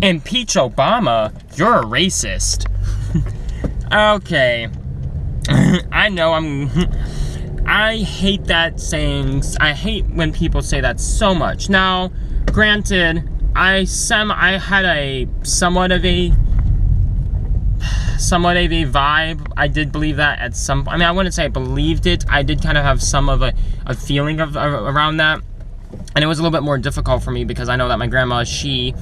Impeach Obama? You're a racist. Okay. I know I hate that saying. I hate when people say that so much. Now, granted, I had a somewhat of a vibe. I did believe that at some point. I mean, I wouldn't say I believed it. I did kind of have some of a feeling of around that. And it was a little bit more difficult for me because I know that my grandma, she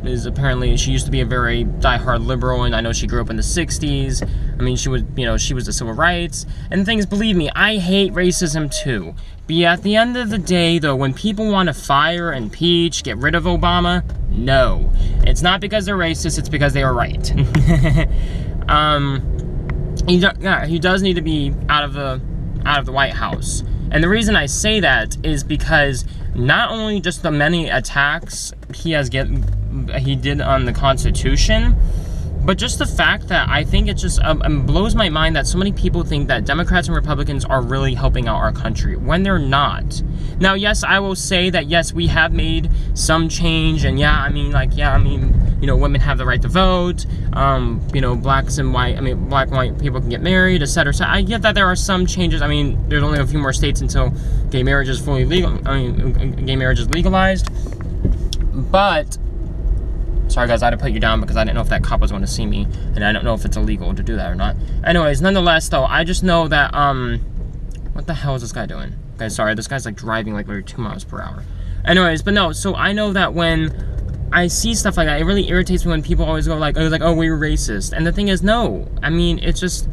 used to be a very diehard liberal, and I know she grew up in the 60s. I mean, she was the civil rights. And the thing is, believe me, I hate racism too. But at the end of the day, though, when people want to fire, impeach, get rid of Obama, no. It's not because they're racist, it's because they are right. He does need to be out of the White House. And the reason I say that is because not only just the many attacks he did on the Constitution, but just the fact that I think it just blows my mind that so many people think that Democrats and Republicans are really helping out our country when they're not. Now, yes, I will say that yes, we have made some change, and women have the right to vote. Black and white people can get married, etc. So I get that there are some changes. I mean, there's only a few more states until gay marriage is fully legal. Gay marriage is legalized. But sorry guys, I had to put you down because I didn't know if that cop was going to see me, and I don't know if it's illegal to do that or not. Anyways, nonetheless though, I just know that what the hell is this guy doing? Okay, sorry, this guy's like driving like maybe 2 miles per hour. Anyways, but no, so I know that when I see stuff like that, it really irritates me when people always go like, oh, we're racist. And the thing is, no. I mean, it's just...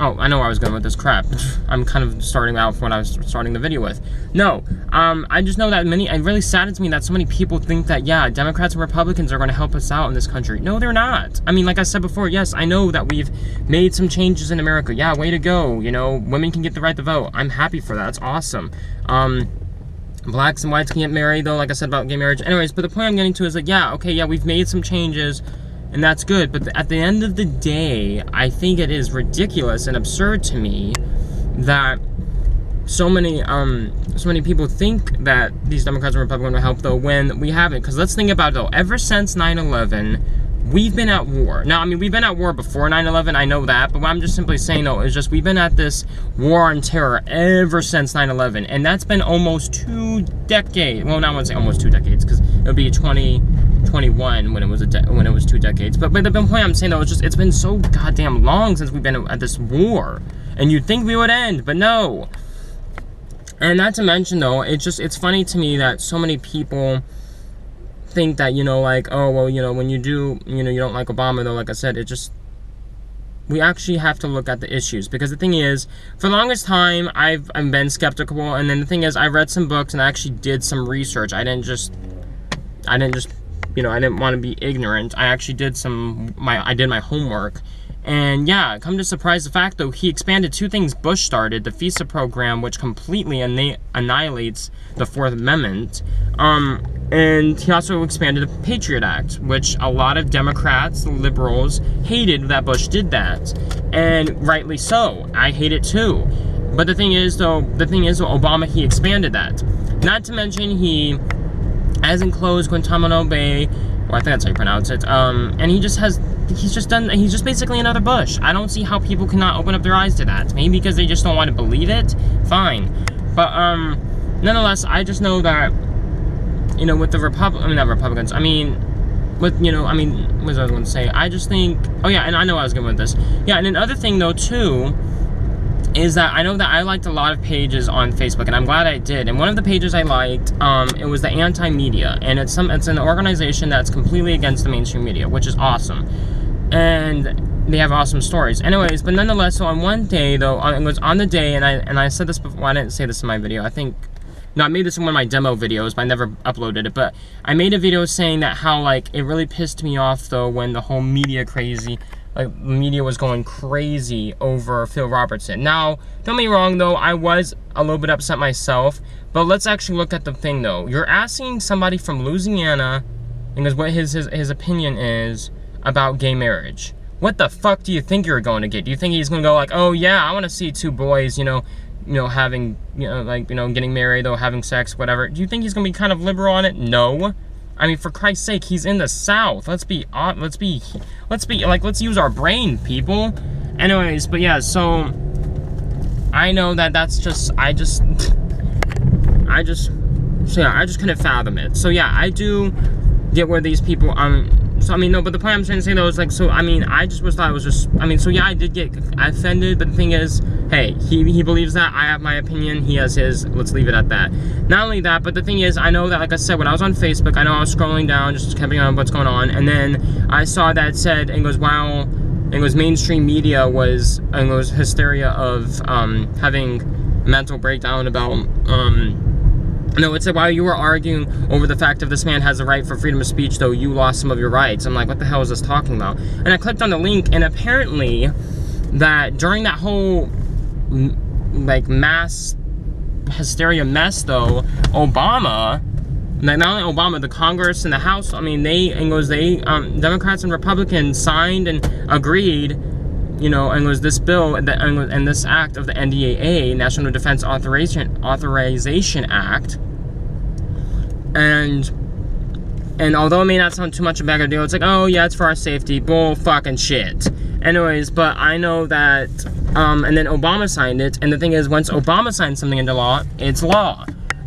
Oh, I know where I was going with this crap. I'm kind of starting out from what I was starting the video with. No, I just know that it really saddens me that so many people think that, yeah, Democrats and Republicans are going to help us out in this country. No, they're not. I mean, like I said before, yes, I know that we've made some changes in America. Yeah, way to go. Women can get the right to vote. I'm happy for that. That's awesome. Blacks and whites can get married, though, like I said about gay marriage. Anyways, but the point I'm getting to is like, yeah, okay, yeah, we've made some changes, and that's good. But at the end of the day, I think it is ridiculous and absurd to me that so many people think that these Democrats and Republicans will help, though, when we haven't. Because let's think about it, though. Ever since 9/11, we've been at war. Now, I mean, we've been at war before 9/11, I know that, but what I'm just simply saying, though, is just we've been at this war on terror ever since 9/11, and that's been almost 2 decades. Well, not I want to say almost 2 decades, because it would be 2021 when it was 2 decades. But the point I'm saying, though, is just it's been so goddamn long since we've been at this war, and you'd think we would end, but no. And not to mention, though, it's funny to me that so many people think that, like, oh, well, when you do, you don't like Obama, though, like I said, we actually have to look at the issues, because the thing is, for the longest time, I've been skeptical, and then the thing is, I read some books, and I actually did some research. I didn't want to be ignorant. I actually did I did my homework. And yeah, come to surprise the fact, though, he expanded 2 things Bush started: the FISA program, which completely annihilates the 4th Amendment, and he also expanded the Patriot Act, which a lot of Democrats, liberals, hated that Bush did that, and rightly so. I hate it too. But the thing is, though, Obama, he expanded that. Not to mention, he hasn't closed Guantanamo Bay. Well, I think that's how you pronounce it. And he's just basically another Bush. I don't see how people cannot open up their eyes to that. Maybe because they just don't want to believe it. Fine. But, nonetheless, I just know that, with the not Republicans, what was I going to say? I just think, oh yeah, and I know I was going with this. Yeah, and another thing, though, too, is that I know that I liked a lot of pages on Facebook, and I'm glad I did. And one of the pages I liked, it was the Anti-Media, and it's an organization that's completely against the mainstream media, which is awesome. And they have awesome stories. Anyways, but nonetheless, so on one day, though, it was on the day, and I said this before. I didn't say this in my video. I made this in one of my demo videos, but I never uploaded it. But I made a video saying that how, like, it really pissed me off, though, when the whole media was going crazy over Phil Robertson. Now, don't get me wrong, though, I was a little bit upset myself, but let's actually look at the thing, though. You're asking somebody from Louisiana, and what his opinion is about gay marriage. What the fuck do you think you're going to get? Do you think he's going to go like, oh yeah, I want to see 2 boys, having, getting married, or having sex, whatever? Do you think he's going to be kind of liberal on it? No. I mean, for Christ's sake, he's in the South. Let's use our brain, people. Anyways, but yeah, so I know that that's just, I just couldn't fathom it. So yeah, I do get where these people, so I mean, no, but the point I'm trying to say though is like, so I mean, I just thought it was just, I mean, so yeah, I did get offended, but the thing is, hey, he believes that, I have my opinion, he has his, let's leave it at that. Not only that, but the thing is, I know that, like I said, when I was on Facebook, I know I was scrolling down, just keeping on what's going on, and then I saw that it said, and goes, wow, and goes, mainstream media was, and goes, hysteria of, having mental breakdown about, no, it said, while you were arguing over the fact if this man has a right for freedom of speech, though, you lost some of your rights. I'm like, what the hell is this talking about? And I clicked on the link, and apparently that during that whole, like, mass hysteria mess, though, Obama, not only Obama, the Congress and the House, I mean, Democrats and Republicans signed and agreed, you know, and was this bill and this act of the NDAA, National Defense Authorization Act, and although it may not sound too much of a big deal, it's like, oh yeah, it's for our safety, bull fucking shit. Anyways, but I know that, and then Obama signed it, and the thing is, once Obama signs something into law, it's law.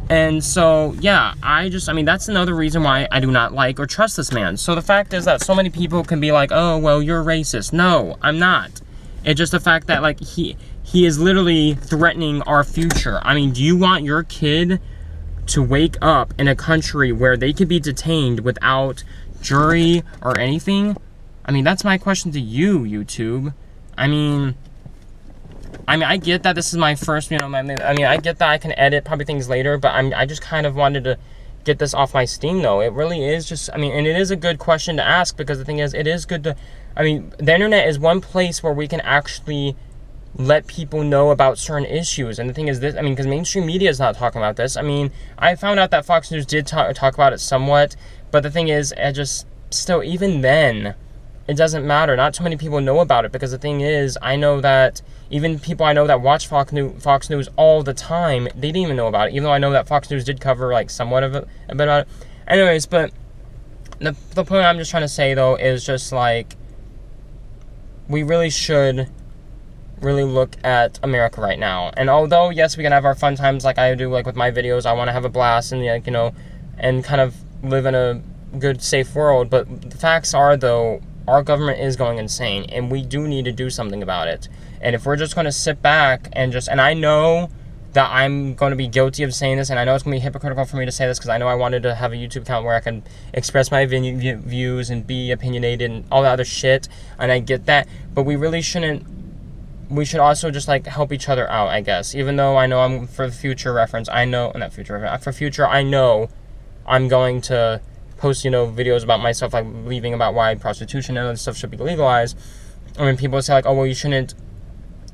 And so, yeah, I mean, that's another reason why I do not like or trust this man. So the fact is that so many people can be like, oh, well, you're racist. No, I'm not. It's just the fact that, like, he is literally threatening our future. I mean, do you want your kid to wake up in a country where they could be detained without jury or anything? I mean, that's my question to you, YouTube. I mean, I get that this is my first, you know, I get that I can edit probably things later, but I just kind of wanted to get this off my steam, though. It really is just, I mean, and it is a good question to ask, because the thing is, it is good to, I mean, the internet is one place where we can actually let people know about certain issues, and the thing is this, I mean, because mainstream media is not talking about this. I mean, I found out that Fox News did talk about it somewhat, but the thing is, I just, still, even then, it doesn't matter. Not too many people know about it, because the thing is, I know that even people I know that watch Fox News all the time, they didn't even know about it, even though I know that Fox News did cover, like, somewhat of a bit about it. Anyways, but the point I'm just trying to say, though, is just, like, we really should really look at America right now. And although, yes, we can have our fun times like I do, like, with my videos, I want to have a blast and, like, you know, and kind of live in a good, safe world, but the facts are, though, our government is going insane, and we do need to do something about it. And if we're just going to sit back and and I know that I'm going to be guilty of saying this, and I know it's going to be hypocritical for me to say this, because I know I wanted to have a YouTube account where I can express my views and be opinionated and all that other shit, and I get that, but we really shouldn't, we should also just, like, help each other out, I guess. Even though I know I'm, for future reference, I know, not future reference, for future, I know I'm going to post, you know, videos about myself, like, leaving about why prostitution and other stuff should be legalized. I mean, people say, like, oh, well, you shouldn't,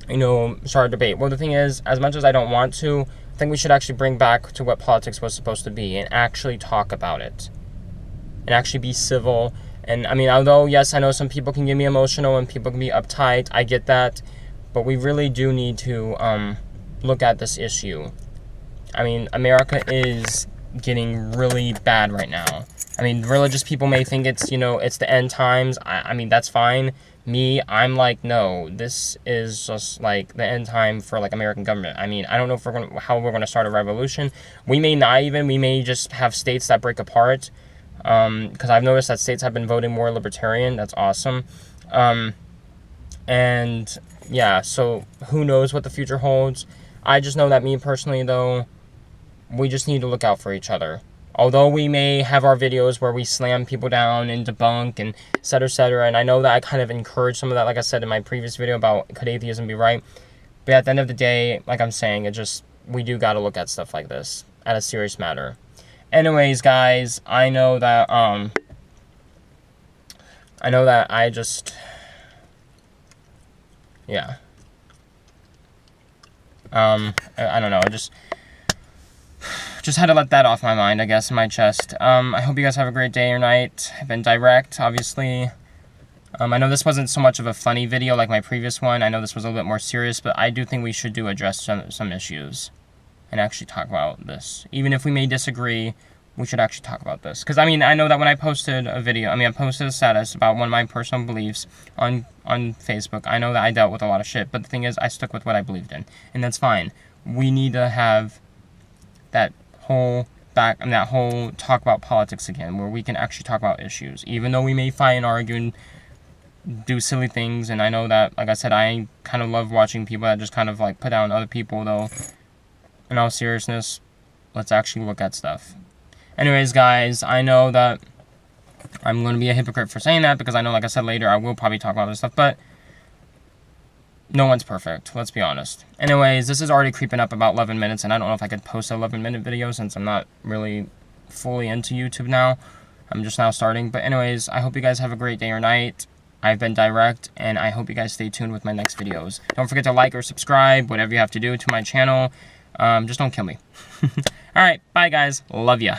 you know, start a debate. Well, the thing is, as much as I don't want to, I think we should actually bring back to what politics was supposed to be and actually talk about it. And actually be civil. And, I mean, although, yes, I know some people can get me emotional and people can be uptight, I get that. But we really do need to look at this issue. I mean, America is getting really bad right now. I mean, religious people may think it's, you know, it's the end times. I mean, that's fine. Me, I'm like, no, this is just, like, the end time for, like, American government. I mean, I don't know if how we're going to start a revolution. We may just have states that break apart. Because I've noticed that states have been voting more libertarian. That's awesome. And, yeah, so who knows what the future holds. I just know that me personally, though, we just need to look out for each other. Although we may have our videos where we slam people down and debunk and et cetera, and I know that I kind of encourage some of that, like I said in my previous video about could atheism be right, but at the end of the day, like I'm saying, we do gotta look at stuff like this at a serious matter. Anyways, guys, I know that yeah. I don't know, just had to let that off my mind, I guess, in my chest. I hope you guys have a great day or night. I've been direct, obviously. I know this wasn't so much of a funny video like my previous one. I know this was a little bit more serious, but I do think we should address some issues and actually talk about this. Even if we may disagree, we should actually talk about this. Because, I mean, I know that when I posted a video, I posted a status about one of my personal beliefs on Facebook, I know that I dealt with a lot of shit, but the thing is, I stuck with what I believed in, and that's fine. We need to have that whole talk about politics again, where we can actually talk about issues, even though we may fight and argue and do silly things. And I know that, like I said, I kind of love watching people that just kind of like put down other people, though. In all seriousness, let's actually look at stuff. Anyways, guys, I know that I'm going to be a hypocrite for saying that, because I know, like I said, later I will probably talk about this stuff, but no one's perfect, let's be honest. Anyways, this is already creeping up about 11 minutes, and I don't know if I could post an 11-minute video since I'm not really fully into YouTube now. I'm just now starting. But anyways, I hope you guys have a great day or night. I've been Direct, and I hope you guys stay tuned with my next videos. Don't forget to like or subscribe, whatever you have to do to my channel. Just don't kill me. Alright, bye guys. Love ya.